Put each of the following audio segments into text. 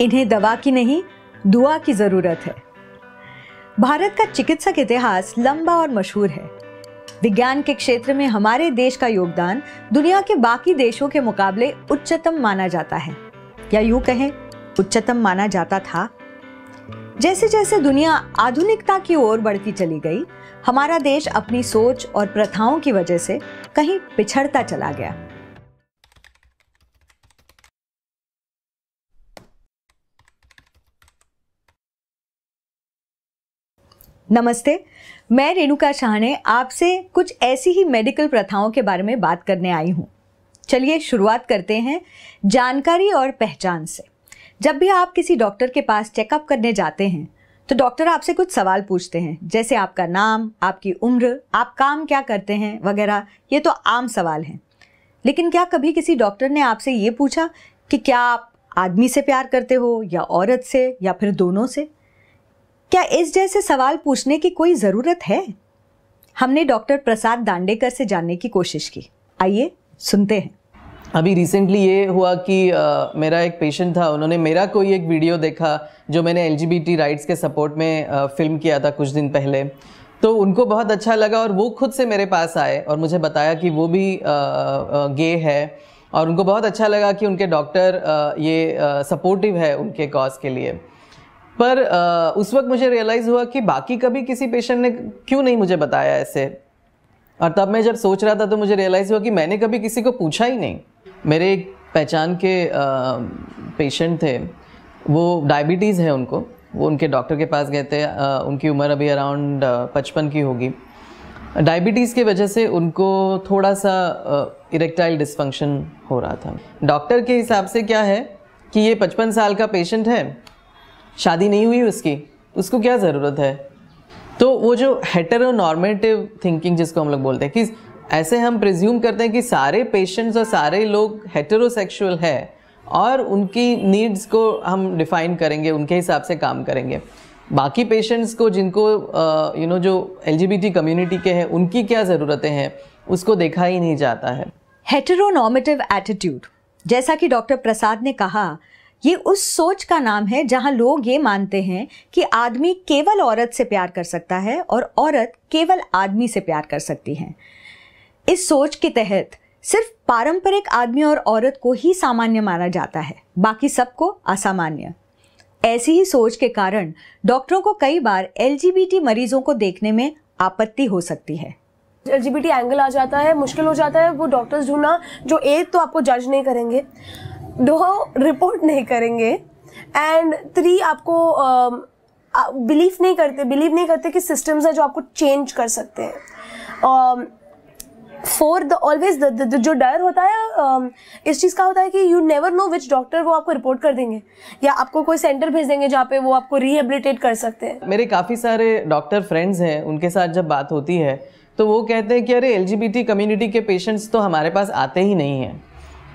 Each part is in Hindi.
इन्हें दवा की नहीं, दुआ की ज़रूरत है। भारत का चिकित्सक इतिहास लंबा और मशहूर है। विज्ञान के क्षेत्र में हमारे देश का योगदान दुनिया के बाकी देशों के मुकाबले उच्चतम माना जाता है, या यूं कहें उच्चतम माना जाता था। जैसे जैसे दुनिया आधुनिकता की ओर बढ़ती चली गई, हमारा देश अपनी सोच और प्रथाओं की वजह से कहीं पिछड़ता चला गया। नमस्ते, मैं रेणुका शाहने आपसे कुछ ऐसी ही मेडिकल प्रथाओं के बारे में बात करने आई हूँ। चलिए शुरुआत करते हैं जानकारी और पहचान से। जब भी आप किसी डॉक्टर के पास चेकअप करने जाते हैं तो डॉक्टर आपसे कुछ सवाल पूछते हैं, जैसे आपका नाम, आपकी उम्र, आप काम क्या करते हैं वगैरह। ये तो आम सवाल हैं। लेकिन क्या कभी किसी डॉक्टर ने आपसे ये पूछा कि क्या आप आदमी से प्यार करते हो या औरत से या फिर दोनों से? क्या इस जैसे सवाल पूछने की कोई ज़रूरत है? हमने डॉक्टर प्रसाद दांडेकर से जानने की कोशिश की। आइए सुनते हैं। अभी रिसेंटली ये हुआ कि मेरा एक पेशेंट था, उन्होंने मेरा कोई एक वीडियो देखा जो मैंने LGBT राइट्स के सपोर्ट में फिल्म किया था कुछ दिन पहले। तो उनको बहुत अच्छा लगा और वो खुद से मेरे पास आए और मुझे बताया कि वो भी गे है और उनको बहुत अच्छा लगा कि उनके डॉक्टर ये सपोर्टिव है उनके कॉज के लिए। पर उस वक्त मुझे रियलाइज़ हुआ कि बाकी कभी किसी पेशेंट ने क्यों नहीं मुझे बताया ऐसे। और तब मैं जब सोच रहा था तो मुझे रियलाइज़ हुआ कि मैंने कभी किसी को पूछा ही नहीं। मेरे एक पहचान के पेशेंट थे, वो डायबिटीज़ है उनको। वो उनके डॉक्टर के पास गए थे, उनकी उम्र अभी अराउंड 55 की होगी। डायबिटीज़ की वजह से उनको थोड़ा सा इरेक्टाइल डिस्फंक्शन हो रहा था। डॉक्टर के हिसाब से क्या है कि ये 55 साल का पेशेंट है, शादी नहीं हुई उसको क्या ज़रूरत है। तो वो जो हेटेरोनॉर्मेटिव थिंकिंग जिसको हम लोग बोलते हैं कि ऐसे हम प्रिज्यूम करते हैं कि सारे पेशेंट्स और सारे लोग हेटेरोसेक्सुअल है और उनकी नीड्स को हम डिफ़ाइन करेंगे, उनके हिसाब से काम करेंगे। बाकी पेशेंट्स को जिनको जो LGBT कम्युनिटी के हैं उनकी क्या ज़रूरतें हैं उसको देखा ही नहीं जाता है। हेटेरोनॉर्मेटिव एटीट्यूड, जैसा कि डॉक्टर प्रसाद ने कहा, ये उस सोच का नाम है जहां लोग ये मानते हैं कि आदमी केवल औरत से प्यार कर सकता है और औरत केवल आदमी से प्यार कर सकती है। इस सोच के तहत सिर्फ पारंपरिक आदमी और औरत को ही सामान्य माना जाता है, बाकी सबको असामान्य। ऐसी ही सोच के कारण डॉक्टरों को कई बार LGBT मरीजों को देखने में आपत्ति हो सकती है। LGBT एंगल आ जाता है, मुश्किल हो जाता है वो डॉक्टर्स ढूंढना जो एक तो आपको जज नहीं करेंगे, 2 रिपोर्ट नहीं करेंगे, एंड 3 आपको बिलीव नहीं करते कि सिस्टम्स है जो आपको चेंज कर सकते हैं। 4 ऑलवेज जो डर होता है इस चीज़ का होता है कि you never know which doctor वो आपको रिपोर्ट कर देंगे या आपको कोई सेंटर भेज देंगे जहाँ पे वो आपको रिहेबिलिटेट कर सकते हैं। मेरे काफ़ी सारे डॉक्टर फ्रेंड्स हैं, उनके साथ जब बात होती है तो वो कहते हैं कि अरे LGBT कम्युनिटी के पेशेंट्स तो हमारे पास आते ही नहीं हैं।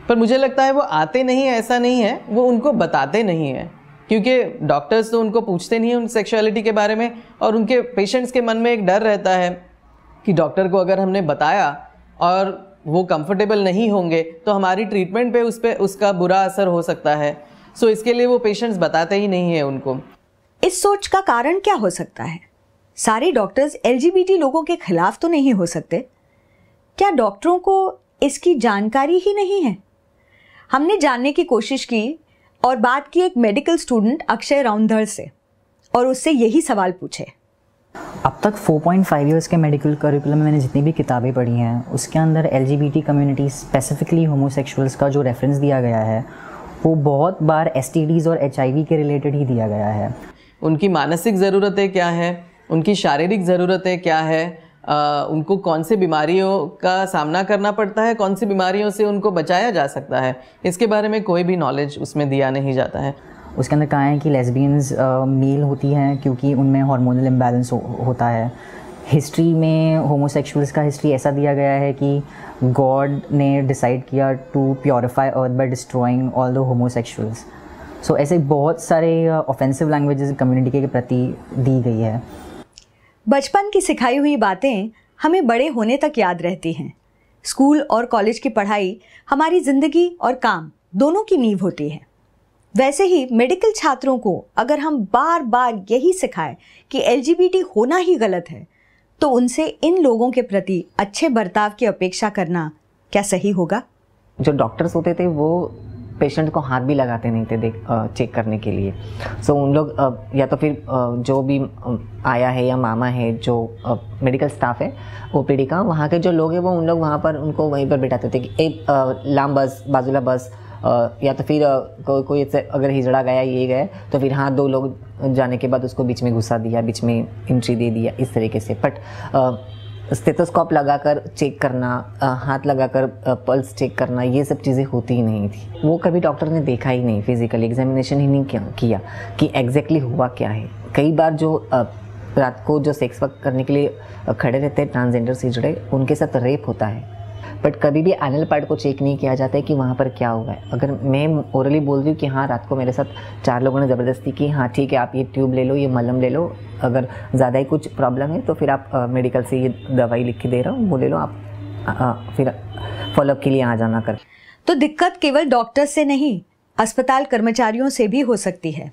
पर मुझे लगता है वो आते नहीं है ऐसा नहीं है, वो उनको बताते नहीं है, क्योंकि डॉक्टर्स तो उनको पूछते नहीं हैं उन सेक्सुअलिटी के बारे में और उनके पेशेंट्स के मन में एक डर रहता है कि डॉक्टर को अगर हमने बताया और वो कंफर्टेबल नहीं होंगे तो हमारी ट्रीटमेंट पे उसका बुरा असर हो सकता है। सो इसके लिए वो पेशेंट्स बताते ही नहीं है उनको। इस सोच का कारण क्या हो सकता है? सारे डॉक्टर्स LGBT लोगों के खिलाफ तो नहीं हो सकते। क्या डॉक्टरों को इसकी जानकारी ही नहीं है? हमने जानने की कोशिश की और बात की एक मेडिकल स्टूडेंट अक्षय राउंधर से और उससे यही सवाल पूछे। अब तक 4.5 इयर्स के मेडिकल करिकुलम में मैंने जितनी भी किताबें पढ़ी हैं उसके अंदर LGBT कम्युनिटी स्पेसिफिकली होमोसेक्सुअल्स का जो रेफरेंस दिया गया है वो बहुत बार STDs और HIV के रिलेटेड ही दिया गया है। उनकी मानसिक ज़रूरतें क्या है, उनकी शारीरिक ज़रूरतें क्या है, उनको कौन सी बीमारियों का सामना करना पड़ता है, कौन सी बीमारियों से उनको बचाया जा सकता है, इसके बारे में कोई भी नॉलेज उसमें दिया नहीं जाता है। उसके अंदर कहा है कि लेस्बियंस मेल होती हैं क्योंकि उनमें हार्मोनल इम्बैलेंस होता है। हिस्ट्री में होमोसेक्सुअल्स का हिस्ट्री ऐसा दिया गया है कि गॉड ने डिसाइड किया to purify earth by destroying all the homosexuals. So ऐसे बहुत सारे ऑफेंसिव लैंग्वेजेस कम्युनिटी के प्रति दी गई है। बचपन की सिखाई हुई बातें हमें बड़े होने तक याद रहती हैं। स्कूल और कॉलेज की पढ़ाई हमारी ज़िंदगी और काम दोनों की नींव होती है। वैसे ही मेडिकल छात्रों को अगर हम बार बार यही सिखाएं कि LGBT होना ही गलत है, तो उनसे इन लोगों के प्रति अच्छे बर्ताव की अपेक्षा करना क्या सही होगा? जो डॉक्टर्स होते थे वो पेशेंट को हाथ भी लगाते नहीं थे चेक करने के लिए। सो उन लोग या तो फिर जो भी आया है या मामा है, जो मेडिकल स्टाफ है OPD का, वहाँ के जो लोग हैं वो उन लोग वहाँ पर उनको वहीं पर बिठाते थे कि लांब बस, बाजूला बस, या तो फिर कोई अगर हिजड़ा गया, ये गया, तो फिर हाँ 2 लोग जाने के बाद उसको बीच में घुसा दिया, बीच में एंट्री दे दिया, इस तरीके से। बट स्टेथोस्कोप लगाकर चेक करना, हाथ लगाकर पल्स चेक करना, ये सब चीज़ें होती ही नहीं थी। वो कभी डॉक्टर ने देखा ही नहीं, फिजिकल एग्जामिनेशन ही नहीं किया कि एग्जैक्टली हुआ क्या है। कई बार जो रात को जो सेक्स वर्क करने के लिए खड़े रहते हैं ट्रांसजेंडर हिजड़े, उनके साथ रेप होता है, बट कभी भी एनल पार्ट को चेक नहीं किया जाता है कि वहाँ पर क्या हुआ है। अगर मैं ओरली बोल रही हूँ कि हाँ रात को मेरे साथ 4 लोगों ने ज़बरदस्ती की, हाँ ठीक है आप ये ट्यूब ले लो, ये मलहम ले लो, अगर ज़्यादा ही कुछ प्रॉब्लम है तो फिर आप मेडिकल से ये दवाई लिख के दे रहा हूँ, वो ले लो, आप फिर फॉलोअप के लिए आ जाना कर। तो दिक्कत केवल डॉक्टर से नहीं, अस्पताल कर्मचारियों से भी हो सकती है।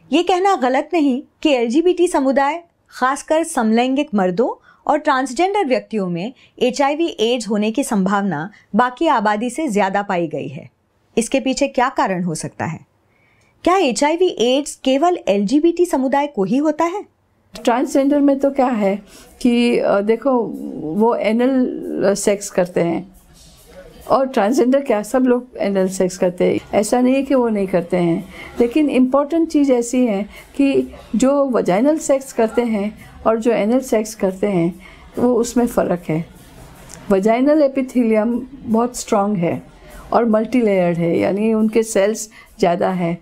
ये कहना गलत नहीं कि LGBT समुदाय, खासकर समलैंगिक मर्दों और ट्रांसजेंडर व्यक्तियों में HIV एड्स होने की संभावना बाकी आबादी से ज़्यादा पाई गई है। इसके पीछे क्या कारण हो सकता है? क्या HIV एड्स केवल LGBT समुदाय को ही होता है? ट्रांसजेंडर में तो क्या है कि देखो वो एनल सेक्स करते हैं, और ट्रांसजेंडर क्या सब लोग एनल सेक्स करते हैं, ऐसा नहीं है कि वो नहीं करते हैं। लेकिन इम्पॉर्टेंट चीज़ ऐसी है कि जो वजाइनल सेक्स करते हैं और जो एनल सेक्स करते हैं वो उसमें फ़र्क है। वजाइनल एपिथेलियम बहुत स्ट्रॉन्ग है और मल्टी लेयर्ड है, यानी उनके सेल्स ज़्यादा है।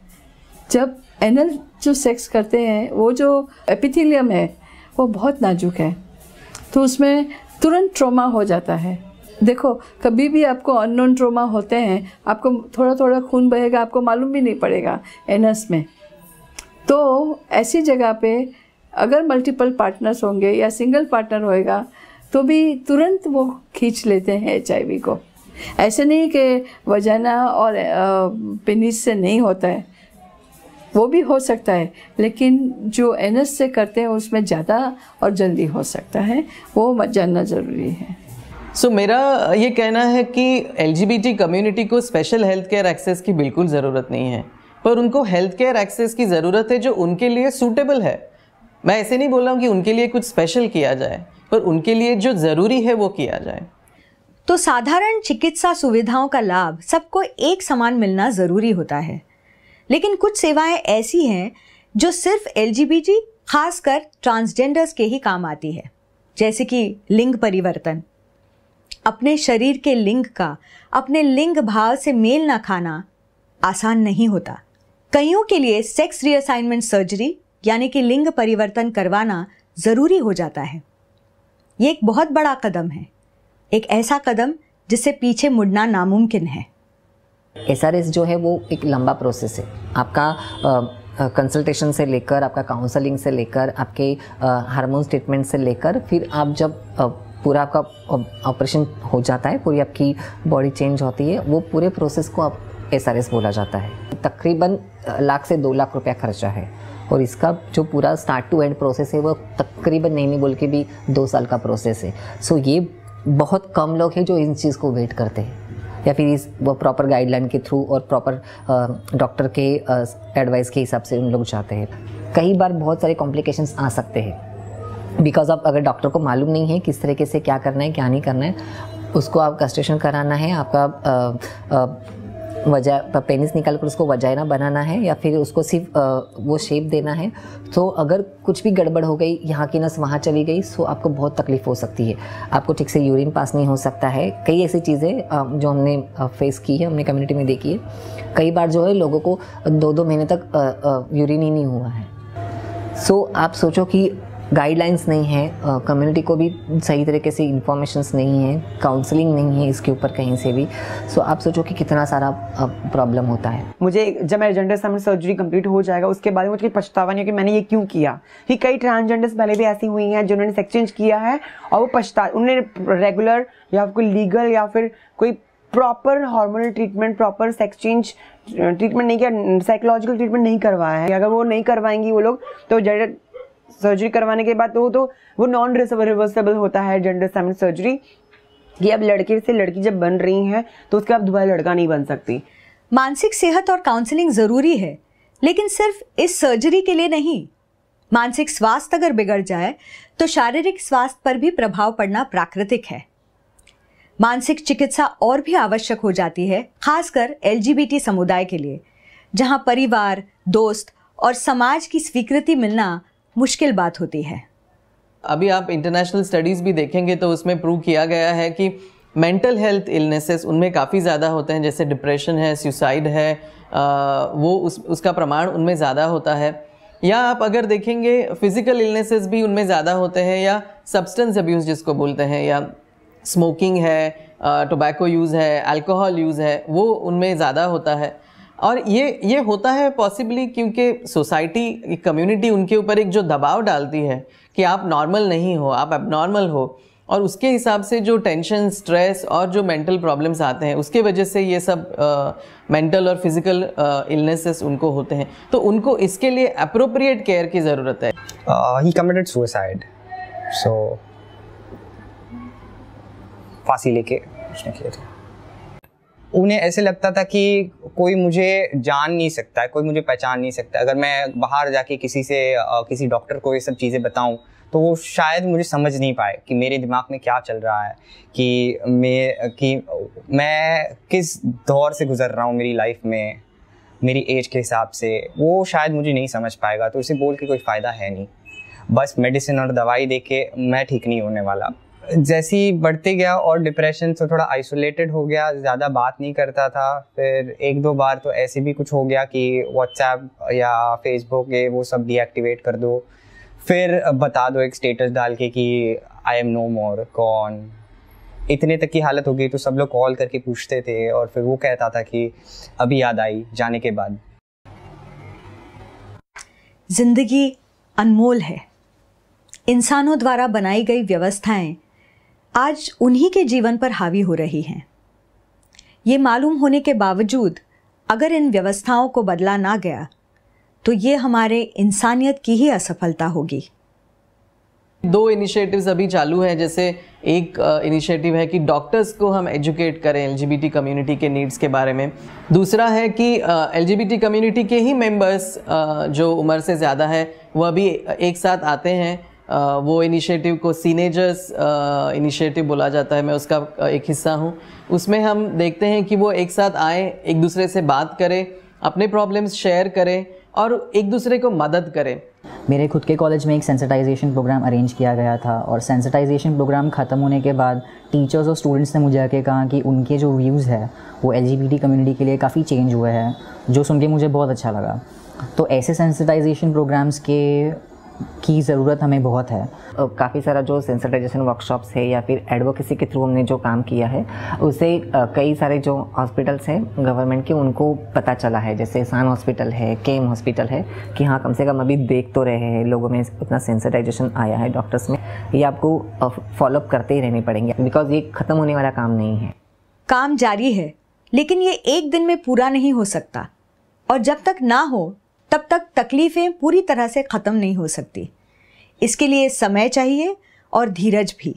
जब एनल जो सेक्स करते हैं वो जो एपिथेलियम है वो बहुत नाजुक है, तो उसमें तुरंत ट्रॉमा हो जाता है। देखो कभी भी आपको अननोन ट्रॉमा होते हैं, आपको थोड़ा थोड़ा खून बहेगा, आपको मालूम भी नहीं पड़ेगा एनस में। तो ऐसी जगह पे अगर मल्टीपल पार्टनर्स होंगे या सिंगल पार्टनर होएगा तो भी तुरंत वो खींच लेते हैं HIV को। ऐसे नहीं कि वजाना और पेनिस से नहीं होता है, वो भी हो सकता है, लेकिन जो एनस से करते हैं उसमें ज़्यादा और जल्दी हो सकता है, वो जानना ज़रूरी है। मेरा ये कहना है कि LGBT कम्युनिटी को स्पेशल हेल्थ केयर एक्सेस की बिल्कुल ज़रूरत नहीं है, पर उनको हेल्थ केयर एक्सेस की ज़रूरत है जो उनके लिए सूटेबल है। मैं ऐसे नहीं बोल रहा हूँ कि उनके लिए कुछ स्पेशल किया जाए, पर उनके लिए जो ज़रूरी है वो किया जाए। तो साधारण चिकित्सा सुविधाओं का लाभ सबको एक समान मिलना ज़रूरी होता है, लेकिन कुछ सेवाएं ऐसी हैं जो सिर्फ LGBT, खासकर ट्रांसजेंडर्स के ही काम आती है, जैसे कि लिंग परिवर्तन। अपने शरीर के लिंग का अपने लिंग भाव से मेल ना खाना आसान नहीं होता। कईयों के लिए सेक्स रीअसाइनमेंट सर्जरी यानी कि लिंग परिवर्तन करवाना ज़रूरी हो जाता है। ये एक बहुत बड़ा कदम है, एक ऐसा कदम जिससे पीछे मुड़ना नामुमकिन है। SRS जो है वो एक लंबा प्रोसेस है। आपका कंसल्टेशन से लेकर, आपका काउंसलिंग से लेकर, आपके हार्मोन ट्रीटमेंट से लेकर, फिर आप जब पूरा आपका ऑपरेशन हो जाता है, पूरी आपकी बॉडी चेंज होती है, वो पूरे प्रोसेस को आप SRS बोला जाता है। तकरीबन 1 लाख से 2 लाख रुपया खर्चा है, और इसका जो पूरा स्टार्ट टू एंड प्रोसेस है वो तकरीबन नहीं बोल के भी 2 साल का प्रोसेस है। ये बहुत कम लोग हैं जो इन चीज़ को वेट करते हैं, या फिर इस वो प्रॉपर गाइडलाइन के थ्रू और प्रॉपर डॉक्टर के एडवाइस के हिसाब से उन लोग चाहते हैं। कई बार बहुत सारे कॉम्प्लिकेशंस आ सकते हैं, बिकॉज ऑफ अगर डॉक्टर को मालूम नहीं है किस तरीके से क्या करना है क्या नहीं करना है, उसको आप कैस्ट्रेशन कराना है, आपका पेनिस निकाल कर उसको वजाइना बनाना है, या फिर उसको सिर्फ वो शेप देना है। तो अगर कुछ भी गड़बड़ हो गई, यहाँ की नस वहाँ चली गई, सो आपको बहुत तकलीफ हो सकती है। आपको ठीक से यूरिन पास नहीं हो सकता है। कई ऐसी चीज़ें जो हमने फेस की है, हमने कम्युनिटी में देखी है। कई बार जो है लोगों को 2-2 महीने तक यूरिन ही नहीं हुआ है। आप सोचो कि गाइडलाइंस नहीं है, कम्युनिटी को भी सही तरीके से इंफॉर्मेशंस नहीं है, काउंसलिंग नहीं है इसके ऊपर कहीं से भी। आप सोचो कि कितना सारा प्रॉब्लम होता है। मुझे जब मेरा जेंडर असाइनमेंट सर्जरी कंप्लीट हो जाएगा उसके बाद मुझे पछतावा नहीं है कि मैंने ये क्यों किया। कि कई ट्रांसजेंडर्स पहले भी ऐसी हुई हैं जिन्होंने सेक्स चेंज किया है और वो उन्होंने रेगुलर या कोई लीगल या फिर कोई proper hormonal treatment, proper sex change treatment नहीं किया, साइकोलॉजिकल ट्रीटमेंट नहीं करवाया है। अगर वो नहीं करवाएंगी वो लोग तो जेंडर सर्जरी करवाने के बाद तो वो नॉन रिवर्सेबल होता है जेंडर असाइनमेंट सर्जरी, कि अब लड़के से लड़की जब बन रही हैं तो उसके बाद दोबारा लड़का नहीं बन सकती। मानसिक सेहत और काउंसलिंग ज़रूरी है, लेकिन सिर्फ इस सर्जरी के लिए नहीं। मानसिक स्वास्थ्य अगर बिगड़ जाए तो शारीरिक स्वास्थ्य पर भी प्रभाव पड़ना प्राकृतिक है। मानसिक चिकित्सा और भी आवश्यक हो जाती है, खासकर LGBT समुदाय के लिए, जहां परिवार, दोस्त और समाज की स्वीकृति मिलना मुश्किल बात होती है। अभी आप इंटरनेशनल स्टडीज़ भी देखेंगे तो उसमें प्रूव किया गया है कि मेंटल हेल्थ इलनेसेस उनमें काफ़ी ज़्यादा होते हैं, जैसे डिप्रेशन है, सुसाइड है, वो उसका प्रमाण उनमें ज़्यादा होता है। या आप अगर देखेंगे फिज़िकल इलनेसेस भी उनमें ज़्यादा होते हैं, या सब्सटेंस अब्यूज़ जिसको बोलते हैं, या स्मोकिंग है, टोबैको यूज़ है, अल्कोहल यूज़ है, वो उनमें ज़्यादा होता है। और ये होता है पॉसिबली क्योंकि सोसाइटी, कम्युनिटी उनके ऊपर एक जो दबाव डालती है कि आप नॉर्मल नहीं हो, आप एबनॉर्मल हो, और उसके हिसाब से जो टेंशन, स्ट्रेस और जो मेंटल प्रॉब्लम्स आते हैं उसके वजह से ये सब मेंटल और फिजिकल इलनेसेस उनको होते हैं। तो उनको इसके लिए अप्रोप्रिएट केयर की ज़रूरत है। ही कमिटेड सुसाइड, सो फांसी लेके उसने किया था। उन्हें ऐसे लगता था कि कोई मुझे जान नहीं सकता है, कोई मुझे पहचान नहीं सकता। अगर मैं बाहर जाके किसी डॉक्टर को ये सब चीज़ें बताऊं तो वो शायद मुझे समझ नहीं पाए कि मेरे दिमाग में क्या चल रहा है, कि मैं किस दौर से गुजर रहा हूँ मेरी लाइफ में, मेरी एज के हिसाब से। वो शायद मुझे नहीं समझ पाएगा, तो उसे बोल के कोई फ़ायदा है नहीं। बस मेडिसिन और दवाई दे के मैं ठीक नहीं होने वाला। जैसे ही बढ़ते गया और डिप्रेशन से थोड़ा आइसोलेटेड हो गया, ज़्यादा बात नहीं करता था। फिर एक दो बार तो ऐसे भी कुछ हो गया कि व्हाट्सएप या फेसबुक ये वो सब डीएक्टिवेट कर दो, फिर बता दो एक स्टेटस डाल के कि आई एम नो मोर, कौन। इतने तक की हालत हो गई तो सब लोग कॉल करके पूछते थे, और फिर वो कहता था कि अभी याद आई जाने के बाद। जिंदगी अनमोल है। इंसानों द्वारा बनाई गई व्यवस्थाएं आज उन्हीं के जीवन पर हावी हो रही हैं। ये मालूम होने के बावजूद अगर इन व्यवस्थाओं को बदला ना गया तो ये हमारे इंसानियत की ही असफलता होगी। 2 इनिशिएटिव्स अभी चालू हैं। जैसे एक इनिशिएटिव है कि डॉक्टर्स को हम एजुकेट करें LGBT कम्युनिटी के नीड्स के बारे में। दूसरा है कि LGBT कम्युनिटी के ही मेंबर्स जो उम्र से ज़्यादा है वो अभी एक साथ आते हैं। वो इनिशिएटिव को सीनेजर्स इनिशिएटिव बोला जाता है, मैं उसका एक हिस्सा हूँ। उसमें हम देखते हैं कि वो एक साथ आए, एक दूसरे से बात करें, अपने प्रॉब्लम्स शेयर करें और एक दूसरे को मदद करें। मेरे खुद के कॉलेज में एक सेंसिटाइजेशन प्रोग्राम अरेंज किया गया था, और सेंसिटाइजेशन प्रोग्राम ख़त्म होने के बाद टीचर्स और स्टूडेंट्स ने मुझे आके कहा कि उनके जो व्यूज़ है वो LGBT कम्युनिटी के लिए काफ़ी चेंज हुए हैं, जो सुन के मुझे बहुत अच्छा लगा। तो ऐसे सेंसिटाइजेशन प्रोग्राम्स की ज़रूरत हमें बहुत है। काफ़ी सारा जो सेंसिटाइजेशन वर्कशॉप्स है या फिर एडवोकेसी के थ्रू हमने जो काम किया है उससे कई सारे जो हॉस्पिटल्स हैं गवर्नमेंट के उनको पता चला है, जैसे सान हॉस्पिटल है, केम हॉस्पिटल है, कि हाँ कम से कम अभी देख तो रहे हैं लोगों में उतना सेंसिटाइजेशन आया है डॉक्टर्स में। ये आपको फॉलोअप करते ही रहने पड़ेंगे, बिकॉज ये ख़त्म होने वाला काम नहीं है। काम जारी है, लेकिन ये एक दिन में पूरा नहीं हो सकता, और जब तक ना हो तब तक तकलीफ़ें पूरी तरह से ख़त्म नहीं हो सकती। इसके लिए समय चाहिए और धीरज भी।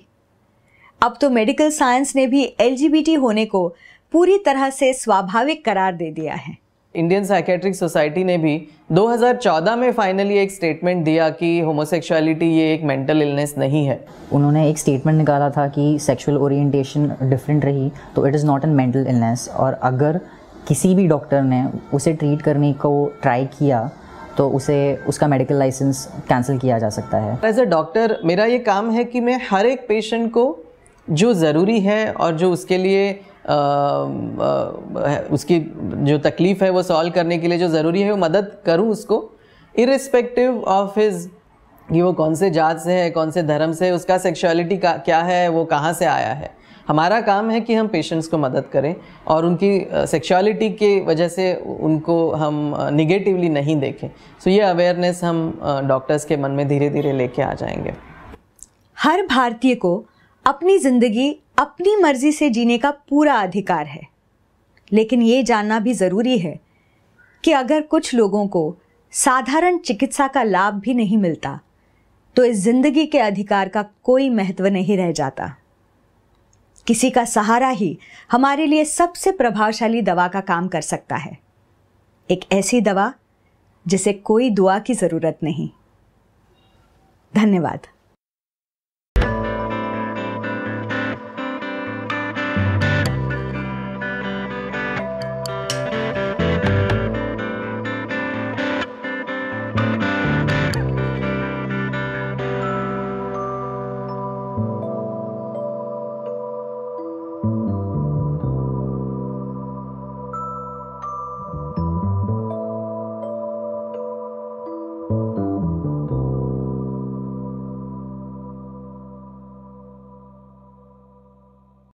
अब तो मेडिकल साइंस ने भी LGBT होने को पूरी तरह से स्वाभाविक करार दे दिया है। इंडियन साइकेट्रिक सोसाइटी ने भी 2014 में फाइनली एक स्टेटमेंट दिया कि होमोसेक्सुअलिटी ये एक मेंटल इलनेस नहीं है। उन्होंने एक स्टेटमेंट निकाला था कि सेक्सुअल ओरिएंटेशन डिफरेंट रही तो it is not an mental illness, और अगर किसी भी डॉक्टर ने उसे ट्रीट करने को ट्राई किया तो उसे उसका मेडिकल लाइसेंस कैंसिल किया जा सकता है। एज अ डॉक्टर मेरा ये काम है कि मैं हर एक पेशेंट को जो ज़रूरी है और जो उसके लिए उसकी जो तकलीफ़ है वो सॉल्व करने के लिए जो ज़रूरी है वो मदद करूं उसको, इर्रिस्पेक्टिव ऑफ हिज कि वो कौन से जात से है, कौन से धर्म से, उसका सेक्सुअलिटी का क्या है, वो कहाँ से आया है। हमारा काम है कि हम पेशेंट्स को मदद करें और उनकी सेक्सुअलिटी के वजह से उनको हम निगेटिवली नहीं देखें। सो ये अवेयरनेस हम डॉक्टर्स के मन में धीरे धीरे लेके आ जाएंगे। हर भारतीय को अपनी ज़िंदगी अपनी मर्जी से जीने का पूरा अधिकार है, लेकिन ये जानना भी ज़रूरी है कि अगर कुछ लोगों को साधारण चिकित्सा का लाभ भी नहीं मिलता तो इस जिंदगी के अधिकार का कोई महत्व नहीं रह जाता। किसी का सहारा ही हमारे लिए सबसे प्रभावशाली दवा का काम कर सकता है, एक ऐसी दवा जिसे कोई दुआ की ज़रूरत नहीं। धन्यवाद।